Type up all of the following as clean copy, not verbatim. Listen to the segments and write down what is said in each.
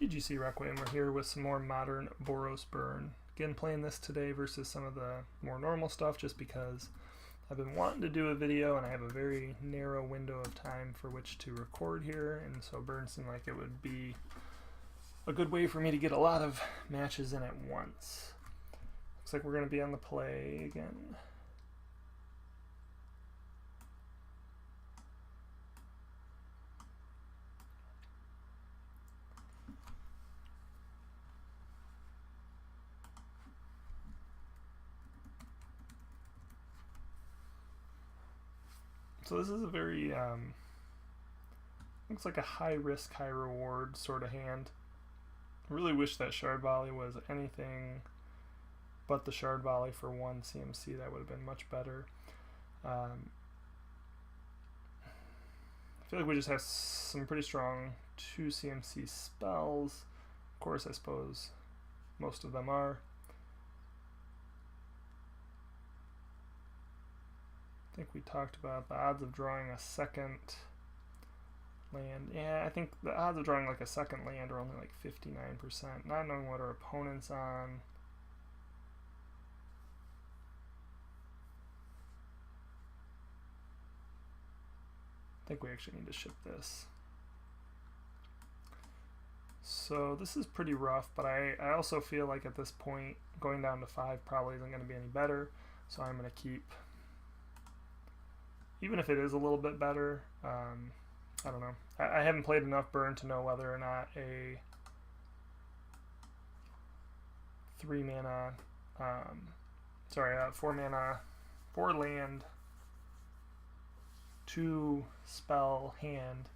TGCRequiem. We're here with some more modern Boros burn. Again, playing this today versus some of the more normal stuff just because I've been wanting to do a video and I have a very narrow window of time for which to record here, and so burn seemed like it would be a good way for me to get a lot of matches in at once. Looks like we're going to be on the play again. So this is a very, looks like a high risk, high reward sort of hand. I really wish that Shard Volley was anything but the Shard Volley for 1 CMC. That would have been much better. I feel like we just have some pretty strong 2 CMC spells. Of course, I suppose most of them are. I think we talked about the odds of drawing a second land. Yeah, I think the odds of drawing like a second land are only like 59%. Not knowing what our opponent's on. I think we actually need to ship this. So this is pretty rough, but I also feel like at this point going down to 5 probably isn't going to be any better. So I'm going to keep, even if it is a little bit better. I don't know. I haven't played enough burn to know whether or not a 4 mana, 4 land, 2 spell hand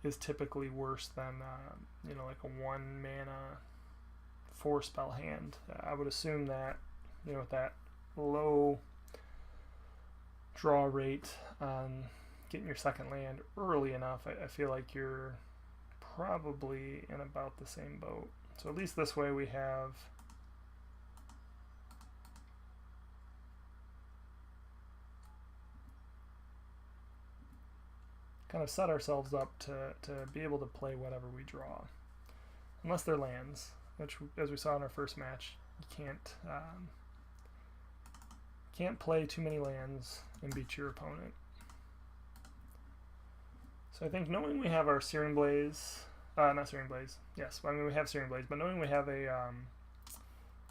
is typically worse than you know, like a 1 mana 4 spell hand. I would assume that, you know, with that low draw rate on getting your second land early enough, I feel like you're probably in about the same boat. So at least this way we have kind of set ourselves up to be able to play whatever we draw. Unless they're lands, which, as we saw in our first match, you can't play too many lands and beat your opponent. So I think knowing we have our Searing Blaze, not Searing Blaze, yes, I mean we have Searing Blaze, but knowing we have a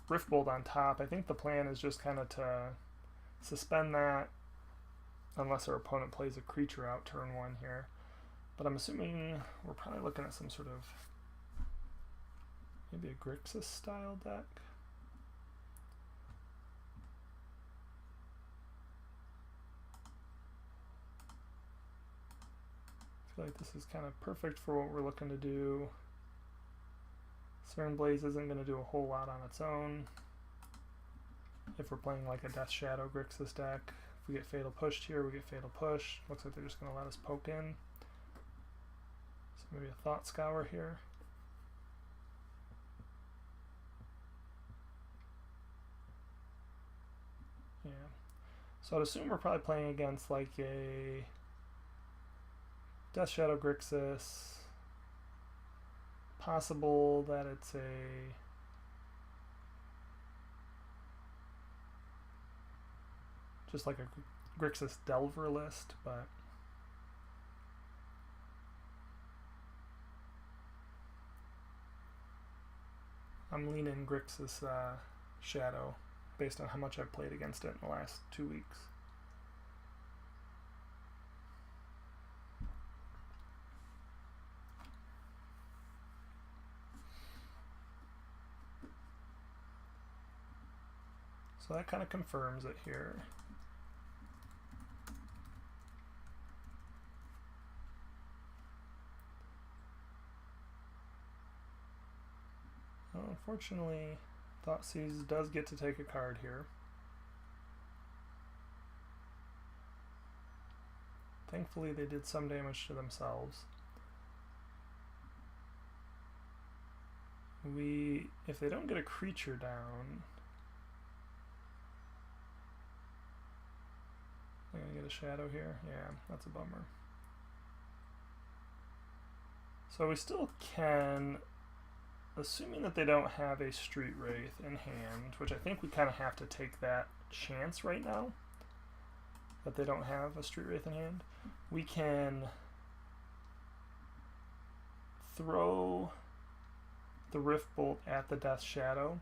Rift Bolt on top, I think the plan is just kind of to suspend that unless our opponent plays a creature out turn 1 here. But I'm assuming we're probably looking at some sort of, maybe a Grixis style deck. I feel like this is kind of perfect for what we're looking to do. Searing Blaze isn't going to do a whole lot on its own. If we're playing like a Death Shadow Grixis deck, if we get Fatal Pushed here, we get Fatal Push. Looks like they're just going to let us poke in. So maybe a Thought Scour here. Yeah. So I'd assume we're probably playing against like a Death Shadow Grixis. Possible that it's a just like a Grixis Delver list, but I'm leaning Grixis Shadow based on how much I've played against it in the last 2 weeks. So that kind of confirms it here. Well, unfortunately, Thoughtseize does get to take a card here. Thankfully, they did some damage to themselves. If they don't get a creature down, they're gonna get a shadow here. Yeah, that's a bummer. So we still can assuming that they don't have a Street Wraith in hand, which I think we kind of have to take that chance right now, that they don't have a Street Wraith in hand, we can throw the Rift Bolt at the Death Shadow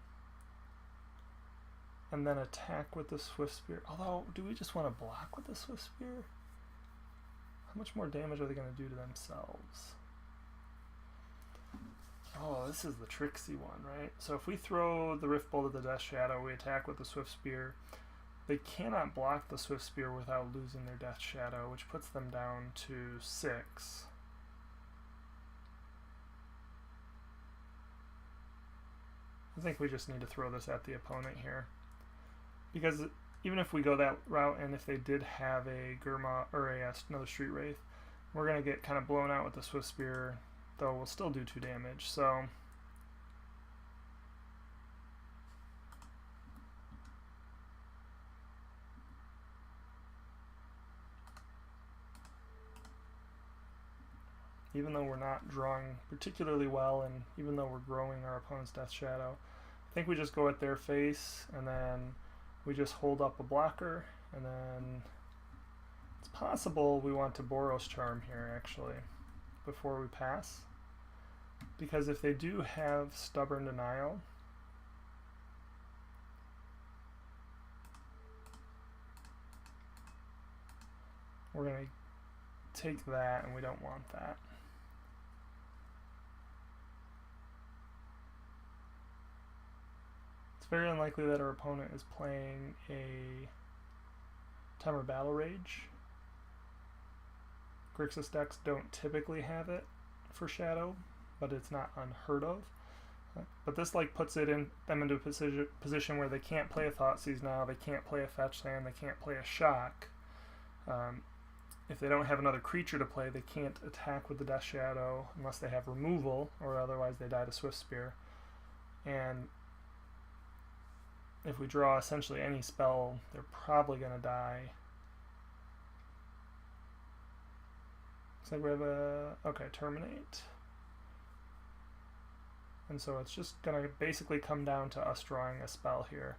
and then attack with the Swift Spear. Although, do we just want to block with the Swift Spear? How much more damage are they going to do to themselves? Oh, this is the tricksy one, right? So if we throw the Rift Bolt at the Death Shadow, we attack with the Swift Spear. They cannot block the Swift Spear without losing their Death Shadow, which puts them down to 6. I think we just need to throw this at the opponent here. Because even if we go that route, and if they did have a Gurma or another Street Wraith, we're going to get kind of blown out with the Swift Spear, though we'll still do 2 damage. So even though we're not drawing particularly well, and even though we're growing our opponent's Death Shadow, I think we just go at their face, and then we just hold up a blocker, and then it's possible we want to Boros Charm here, actually, before we pass. Because if they do have Stubborn Denial, we're going to take that, and we don't want that. Very unlikely that our opponent is playing a Timer Battle Rage. Grixis decks don't typically have it for Shadow, but it's not unheard of. But this like puts them into a position where they can't play a Thoughtseize now, they can't play a Fetch Land, they can't play a Shock. If they don't have another creature to play, they can't attack with the Death Shadow unless they have removal, or otherwise they die to Swift Spear. And if we draw essentially any spell, they're probably going to die. Looks like we have a... okay, Terminate. And so it's just going to basically come down to us drawing a spell here.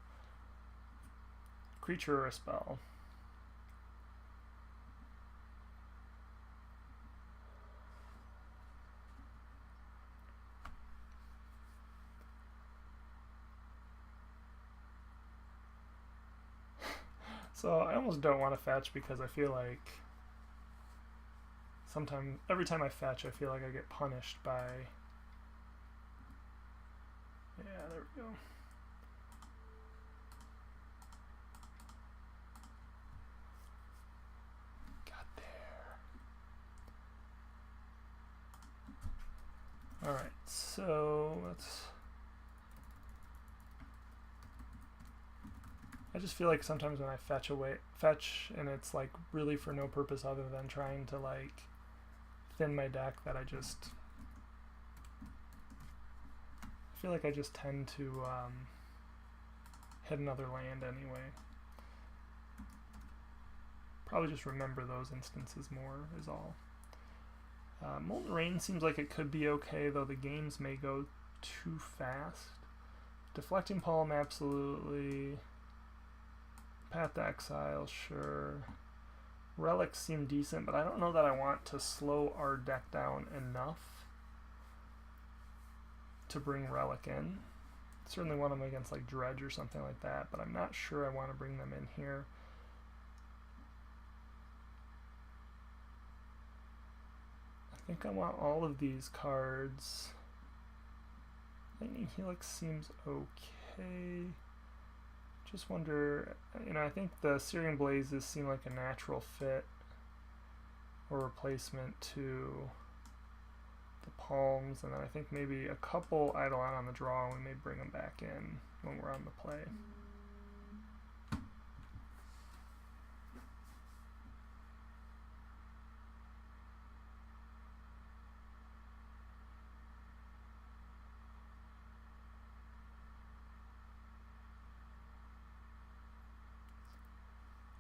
Creature or a spell. So I almost don't want to fetch because I feel like every time I fetch, I feel like I get punished by... yeah, there we go. Got there. Alright, so let's... I just feel like sometimes when I fetch and it's like really for no purpose other than trying to like thin my deck, that I feel like I just tend to hit another land anyway. Probably just remember those instances more is all. Molten Rain seems like it could be okay, though the games may go too fast. Deflecting Palm, absolutely. Path to Exile, sure. Relics seem decent, but I don't know that I want to slow our deck down enough to bring Relic in. Certainly want them against like Dredge or something like that, but I'm not sure I want to bring them in here. I think I want all of these cards. Lightning Helix seems okay. Just wonder, I think the Syrian Blazes seem like a natural fit or replacement to the Palms, and then I think maybe a couple Eidolon on the draw, and we may bring them back in when we're on the play.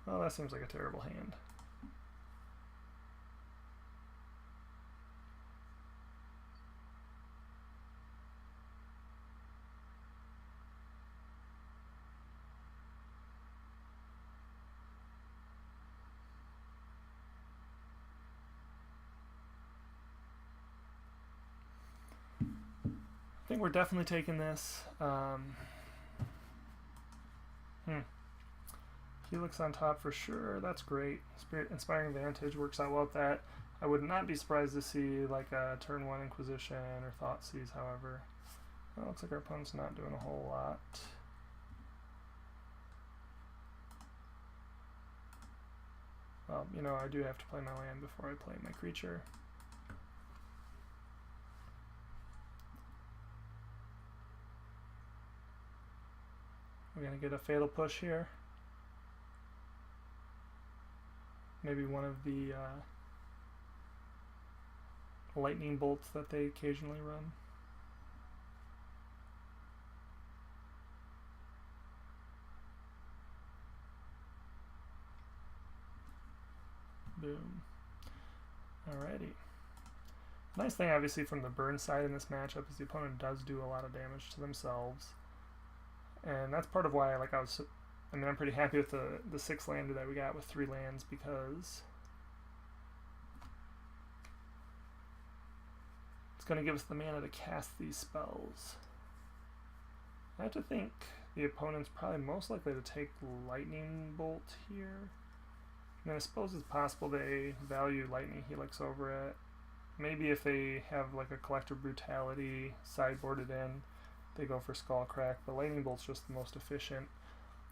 Well, that seems like a terrible hand. think we're definitely taking this. Helix on top for sure. That's great. Spirit Inspiring Vantage works out well with that. I would not be surprised to see like a turn 1 Inquisition or Thoughtseize, however. Well, looks like our opponent's not doing a whole lot. Well, you know, I do have to play my land before I play my creature. We're going to get a Fatal Push here. Maybe one of the lightning bolts that they occasionally run. Boom. Alrighty. Nice thing, obviously, from the burn side in this matchup is the opponent does do a lot of damage to themselves. And that's part of why I'm pretty happy with the 6 lander that we got with 3 lands, because it's going to give us the mana to cast these spells. I have to think the opponent's probably most likely to take Lightning Bolt here. And I suppose it's possible they value Lightning Helix over it. Maybe if they have like a Collective Brutality sideboarded in, they go for Skullcrack, but Lightning Bolt's just the most efficient,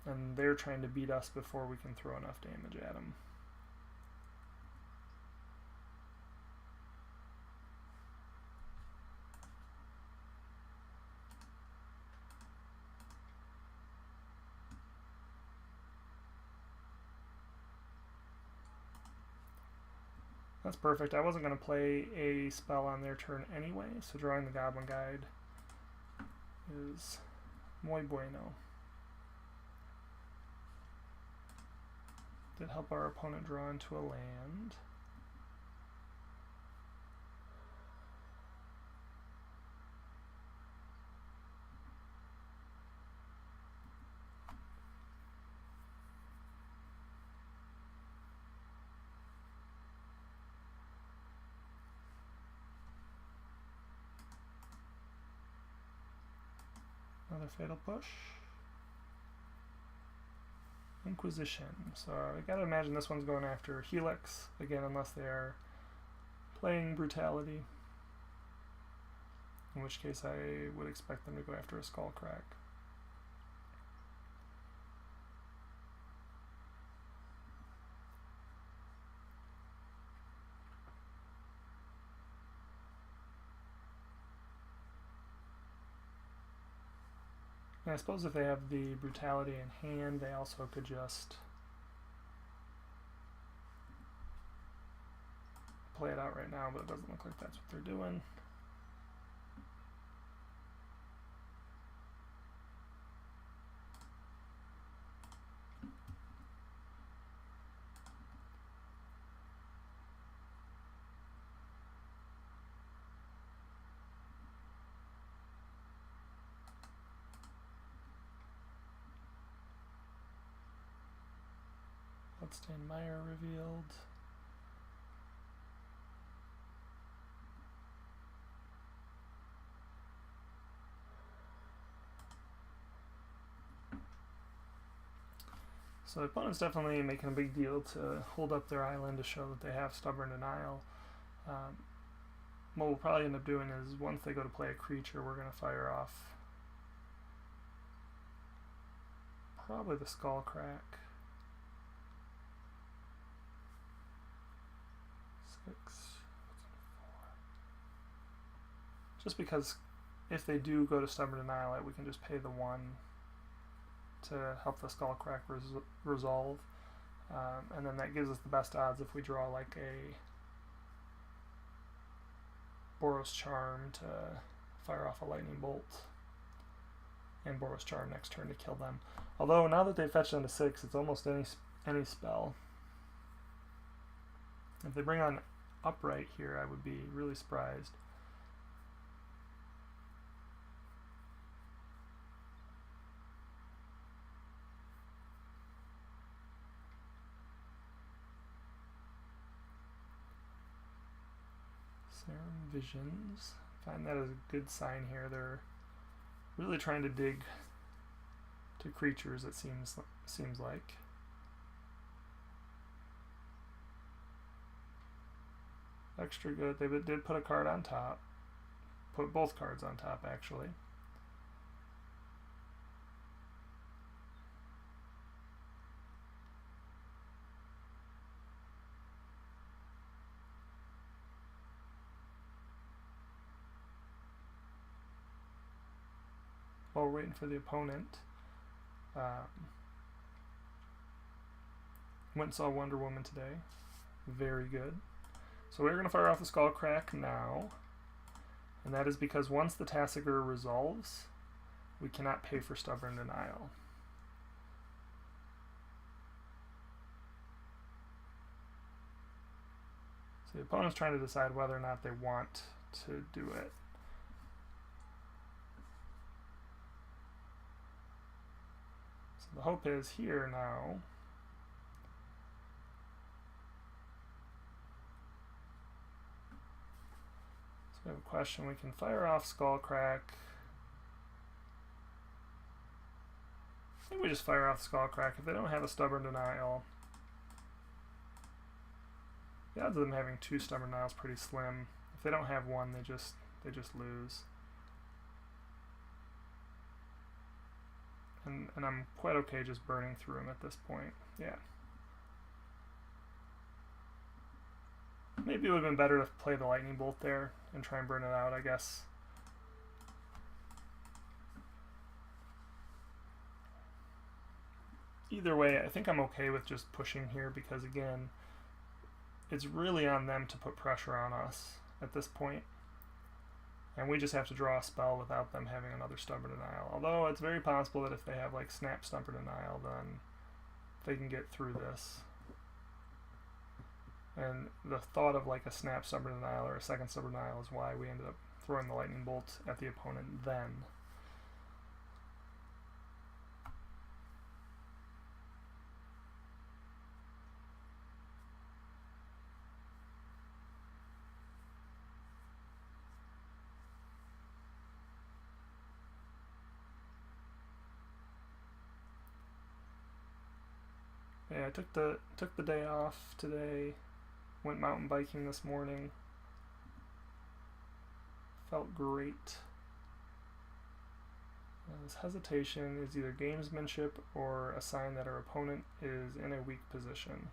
and they're trying to beat us before we can throw enough damage at them. That's perfect. I wasn't going to play a spell on their turn anyway, so drawing the Goblin Guide is muy bueno. Did help our opponent draw into a land. Another Fatal Push. Inquisition. So I gotta imagine this one's going after Helix, again, unless they are playing Brutality. In which case I would expect them to go after a Skullcrack. And I suppose if they have the Brutality in hand, they also could just play it out right now, but it doesn't look like that's what they're doing. Bloodstained Mire revealed. So the opponent's definitely making a big deal to hold up their island to show that they have Stubborn Denial. What we'll probably end up doing is once they go to play a creature, we're going to fire off probably the Skullcrack. 6. Just because if they do go to Stubborn Denial, we can just pay the 1 to help the Skullcrack resolve. And then that gives us the best odds if we draw like a Boros Charm to fire off a Lightning Bolt and Boros Charm next turn to kill them. Although now that they've fetched down to 6, it's almost any spell. If they bring on Upright here, I would be really surprised. Serum Visions, find that as a good sign here. They're really trying to dig to creatures, it seems like. Extra good. They did put a card on top. Put both cards on top, actually. While we're waiting for the opponent, went and saw Wonder Woman today. Very good. So we're going to fire off the Skullcrack now, and that is because once the Tasigur resolves, we cannot pay for Stubborn Denial. So the opponent's trying to decide whether or not they want to do it. So the hope is here now. We have a question. We can fire off Skullcrack. I think we just fire off Skullcrack. If they don't have a Stubborn Denial, the odds of them having 2 Stubborn Denials pretty slim. If they don't have one, they just lose. And I'm quite okay just burning through them at this point. Yeah. Maybe it would have been better to play the Lightning Bolt there and try and burn it out, I guess. Either way, I think I'm okay with just pushing here because, again, it's really on them to put pressure on us at this point. And we just have to draw a spell without them having another Stubborn Denial. Although it's very possible that if they have like Snap Stubborn Denial, then they can get through this. And the thought of like a Snap Stubborn Denial or a second Stubborn Denial is why we ended up throwing the Lightning Bolt at the opponent then. Yeah, I took the day off today. Went mountain biking this morning. Felt great. This hesitation is either gamesmanship or a sign that our opponent is in a weak position.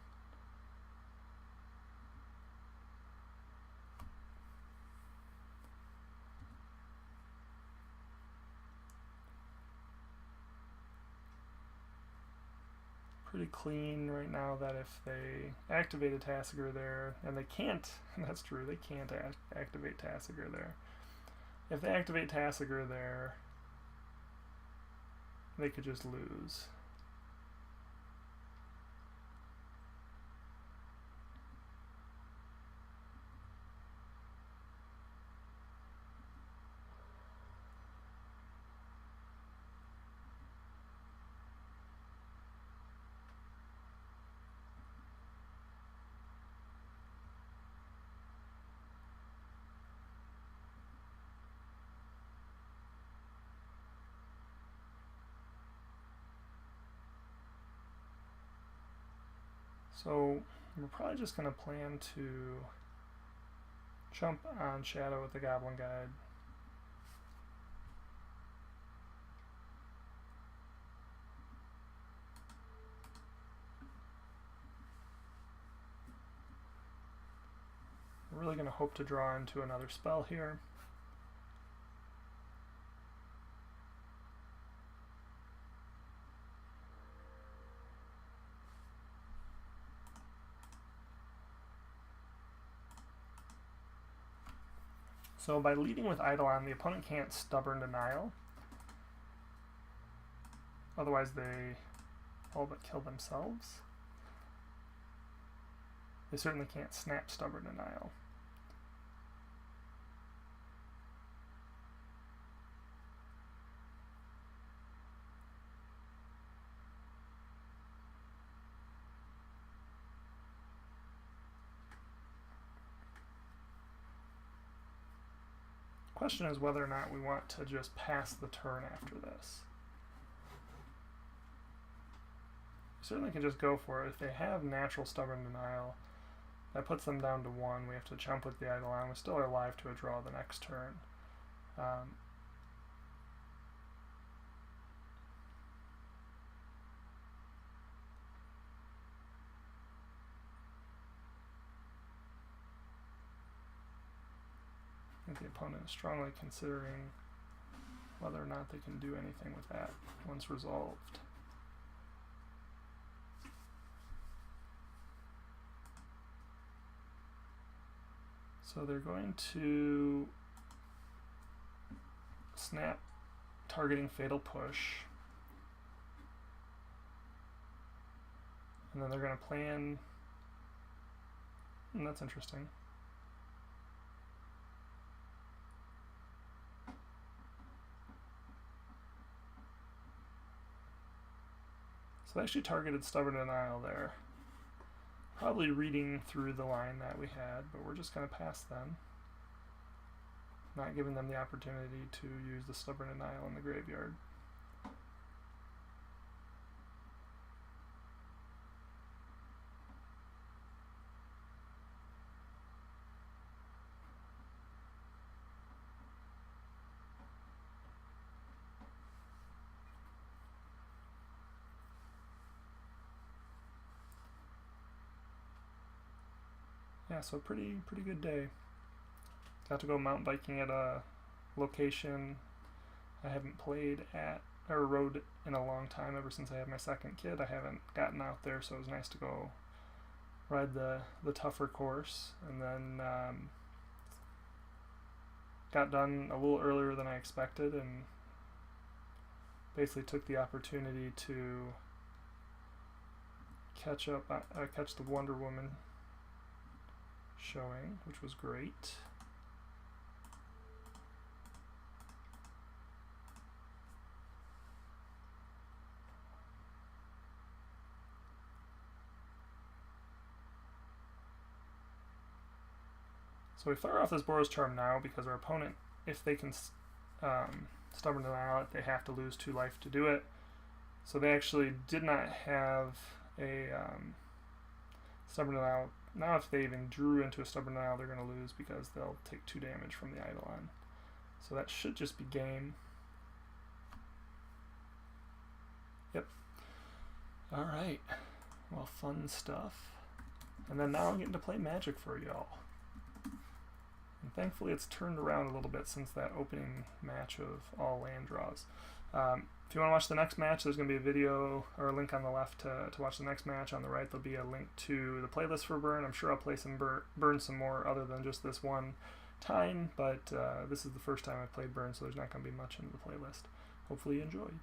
Pretty clean right now that if they activate a Tasigur there, and they can't, that's true, they can't activate Tasigur there. If they activate Tasigur there, they could just lose. So we're probably just going to plan to jump on Shadow with the Goblin Guide. We're really going to hope to draw into another spell here. So by leading with Eidolon, the opponent can't Stubborn Denial. Otherwise they all but kill themselves. They certainly can't Snap Stubborn Denial. question is whether or not we want to just pass the turn after this. We certainly can just go for it. If they have natural Stubborn Denial, that puts them down to 1. We have to chump with the Eidolon. We still are alive to a draw the next turn. I think the opponent is strongly considering whether or not they can do anything with that once resolved. So they're going to snap targeting Fatal Push. And then they're going to plan, and that's interesting. So they actually targeted Stubborn Denial there. Probably reading through the line that we had, but we're just going to pass them. Not giving them the opportunity to use the Stubborn Denial in the graveyard. Yeah, so pretty good day. Got to go mountain biking at a location I haven't played at or rode in a long time. Ever since I had my second kid, I haven't gotten out there, so it was nice to go ride the tougher course. And then got done a little earlier than I expected, and basically took the opportunity to catch the Wonder Woman showing, which was great. So we fire off this Boros Charm now because our opponent, if they can Stubborn Denial it, they have to lose 2 life to do it. So they actually did not have a Stubborn Denial. Now if they even drew into a Stubborn Denial, they're going to lose because they'll take 2 damage from the Eidolon. So that should just be game. Yep. Alright. Well, fun stuff. And then now I'm getting to play Magic for y'all. And thankfully it's turned around a little bit since that opening match of all land draws. If you want to watch the next match, there's going to be a video or a link on the left to watch the next match. On the right, there'll be a link to the playlist for Burn. I'm sure I'll play some Burn some more other than just this one time, but this is the first time I've played Burn, so there's not going to be much in the playlist. Hopefully you enjoyed.